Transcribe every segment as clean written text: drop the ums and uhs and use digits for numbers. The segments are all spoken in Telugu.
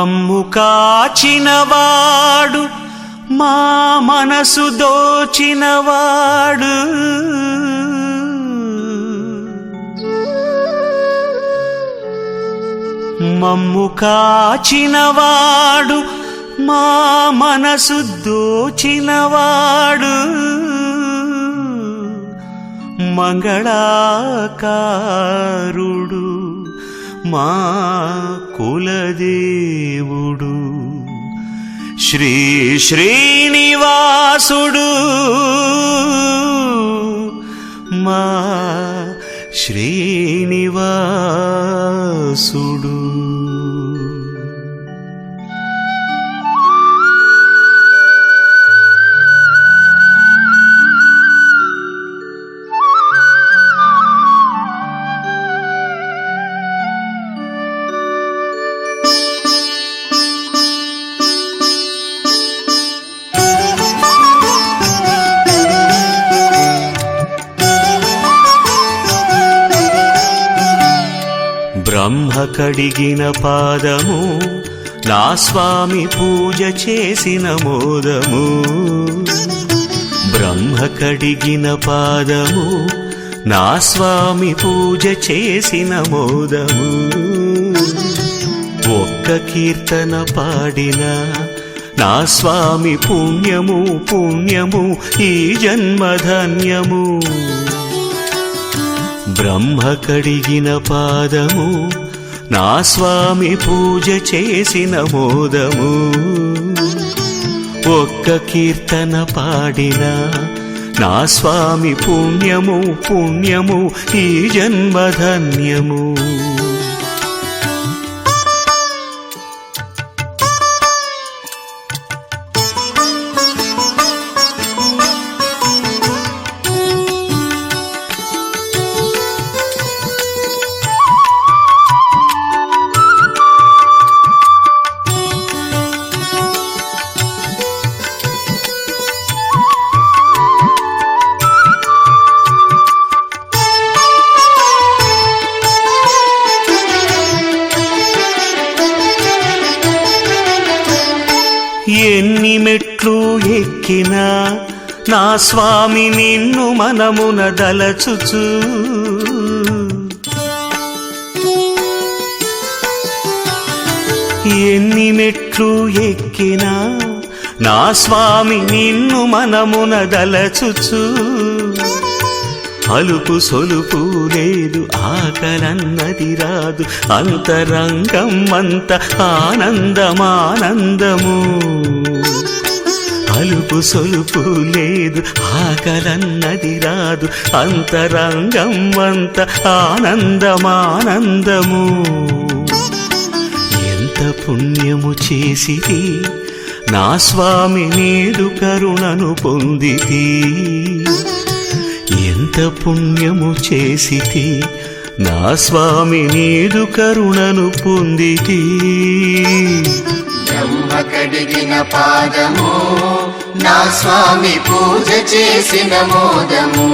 మమ్ము కాచినవాడు మా మనసు దోచినవాడు మమ్ము కాచినవాడు మా మనసు దోచినవాడు మంగళాకారుడు మా కులదేవుడు శ్రీ శ్రీనివాసుడు మా శ్రీనివాసుడు. బ్రహ్మ కడిగిన పాదము నా స్వామి పూజ చేసిన మోదము బ్రహ్మ కడిగిన పాదము నా స్వామి పూజ చేసిన మోదము ఒక్క కీర్తన పాడిన నా స్వామి పుణ్యము పుణ్యము ఈ జన్మధన్యము బ్రహ్మ కడిగిన పాదము నా స్వామి పూజ చేసిన మోదము ఒక్క కీర్తన పాడిన నా స్వామి పుణ్యము పుణ్యము ఈ జన్మధన్యము. ఎన్ని మెట్లు ఎక్కినా నా స్వామి నిన్ను మనమున దలచుచు ఎన్ని మెట్లు ఎక్కినా నా స్వామి నిన్ను మనమున దలచుచు అలుపు సొలుపు లేదు ఆకలన్నది రాదు అంతరంగం అంత ఆనందమానందము అలుపు సొలుపు లేదు ఆకలన్నది రాదు అంతరంగం అంత ఆనందమానందము. ఎంత పుణ్యము చేసితి నా స్వామి నేడు కరుణను పొందితి ఎంత పుణ్యము చేసితి నా స్వామి నీదు కరుణను పొందితి బ్రహ్మ కడిగిన పాదము నా స్వామి పూజ చేసిన మోదము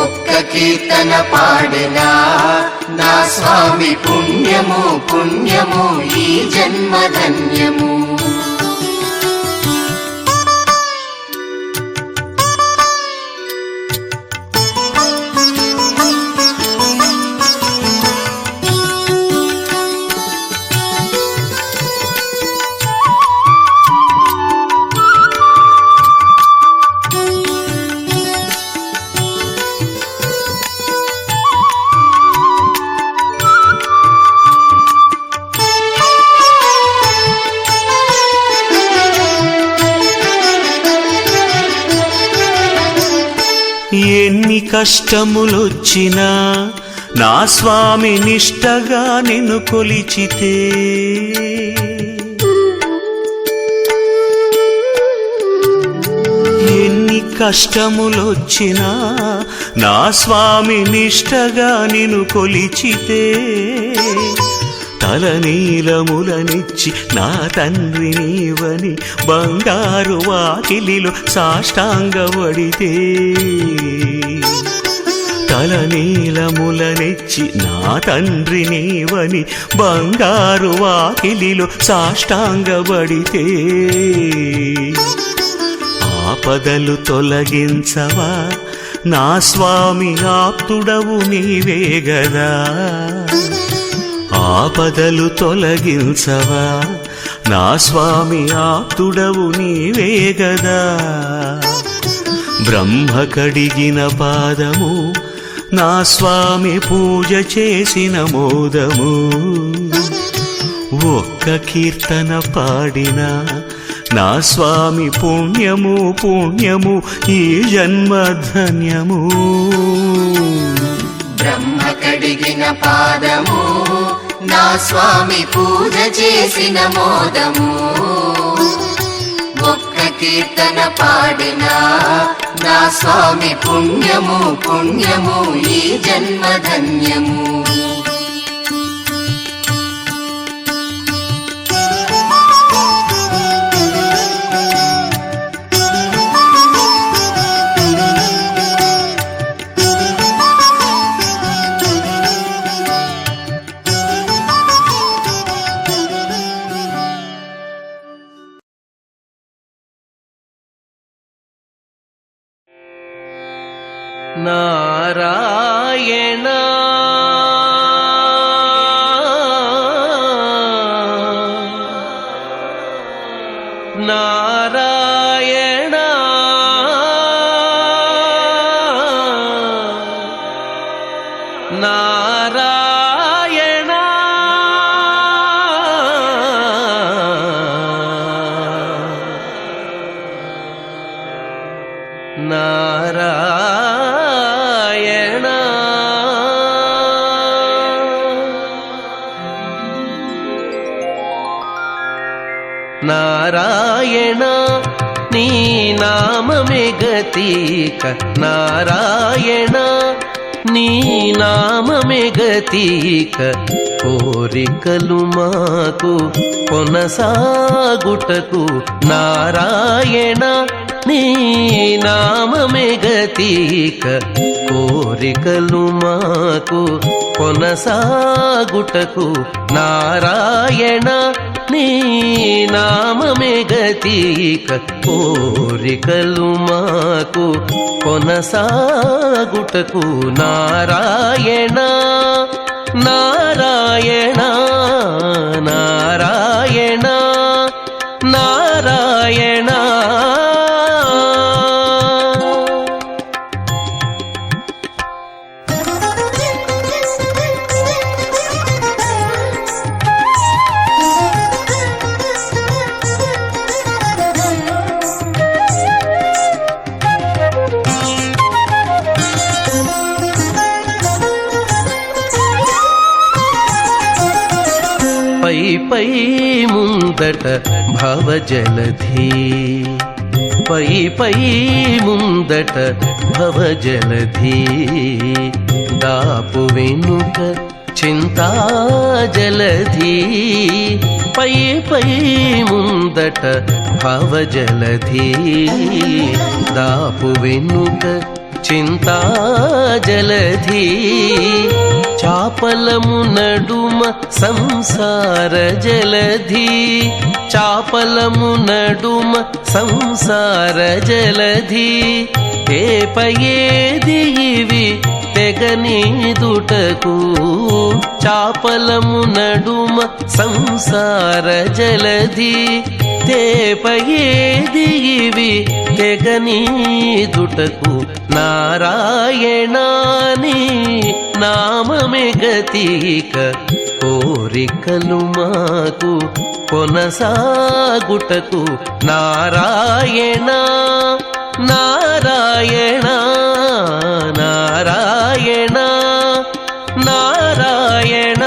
ఒక్క కీర్తన పాడినా నా స్వామి పుణ్యము పుణ్యము ఈ జన్మధన్యము. ఎన్ని కష్టములొచ్చినా నా స్వామి నిష్టగా నిన్ను కొలిచితే ఎన్ని కష్టములొచ్చినా నా స్వామి నిష్టగా నిన్ను కొలిచితే తలనీలములనిచ్చి నా తండ్రి నీవని బంగారు వాకిలిలో సాష్టాంగవడితే తలనీలములనిచ్చి నా తండ్రి నీవని బంగారు వాకిలిలో సాష్టాంగబడితే ఆపదలు తొలగించవా నా స్వామి ఆప్తుడవు నీవే గదా ఆపదలు తొలగించవా నా స్వామి ఆప్తుడవు నీవే గదా బ్రహ్మ కడిగిన పాదము నా స్వామి పూజ చేసిన మోదము ఒక్క కీర్తన పాడినా నా స్వామి పుణ్యము పుణ్యము ఈ జన్మ ధన్యము బ్రహ్మ కడిగిన పాదము నా స్వామి పూజ చేసిన మోదము ఒక్క కీర్తన పాడినా నా స్వామి పుణ్యము పుణ్యము ఈ జన్మ ధన్యము నారాయణ నారాయణ నారాయణ నారాయణ నారాయణ నీ నామమే గతీక నారాయణ నీ నామమే గతీక కోరికలు మాకు కొనసాగుటకు నారాయణ నీ నామమే గతీక కోరికలు మాకు కొనసాగుటకు నారాయణ నీ నామమే గతీక కోరికలు మాకు కొనసాగుటకు నారాయణ నారాయణ నారాయణ నారాయణ పై ముందట భవజలధి పై ముందట భవజలధి దాపు వెనుక చింతాజలధి పై ముందట భవజలధి దాపు వెనుక చింతాజలధి చాపలము నడుమ సంసార జలధి చాపలము నడుమ సంసార జలధి ఏపయేది ఇవి తెగనీదుటకు చాపలము నడుమ సంసార జలధి తేపయేది ఇవి తెగనీదుటకు నారాయణాని నామమే గతీక కోరికలు మాకు కొనసాగుటకు నారాయణ నారాయణ నారాయణ నారాయణ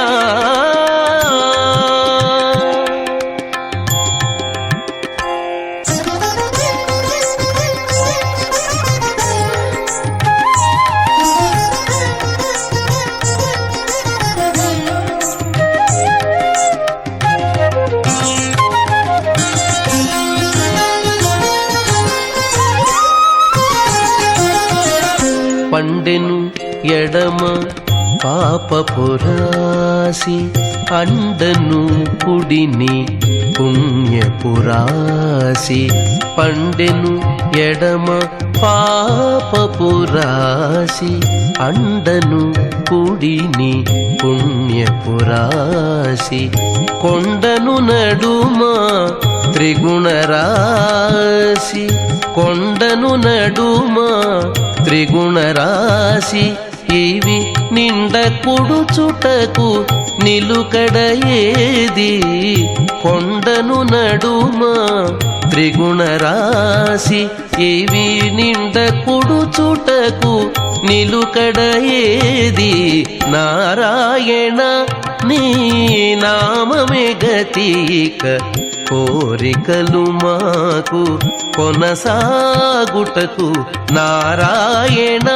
పండెను ఎడమ పాపపురాసి అండను కుడిని పుణ్యపురాసి పండెను ఎడమ పాపపురాసి అండను కుడిని పుణ్యపురాసి కొండను నడుమ త్రిగుణరాశి కొండను నడుమ త్రిగుణరాశి ఇవి నిండ కుడుచుటకు నిలుకడ ఏది కొండను నడుమ త్రిగుణరాశి ఇవి నిండ కుడుచుటకు నిలుకడ ఏది నారాయణ నీ నామమే గతిక కోరికలు మాకు కొనసాగుటకు నారాయణ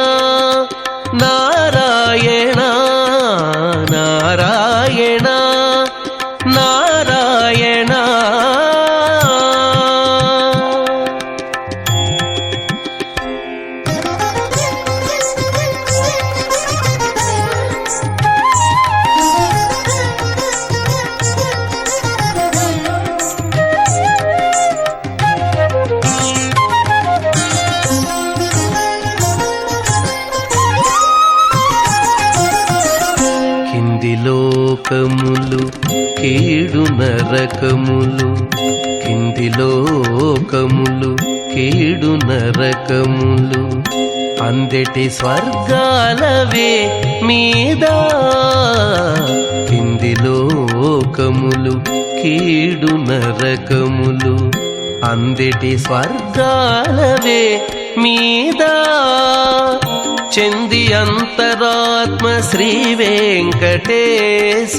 నారాయణ నారాయణ నారాయణ లోకములు కీడు నరకములు కింది లోకములు కీడు నరకములు అందెటి స్వర్గాలవే మీద కింది లోకములు కీడు నరకములు అందెటి స్వర్గాలవే మీద చెంది అంతరాత్మ శ్రీ వెంకటేశ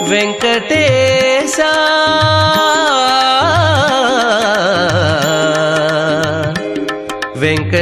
వెంకటేశ వెంకట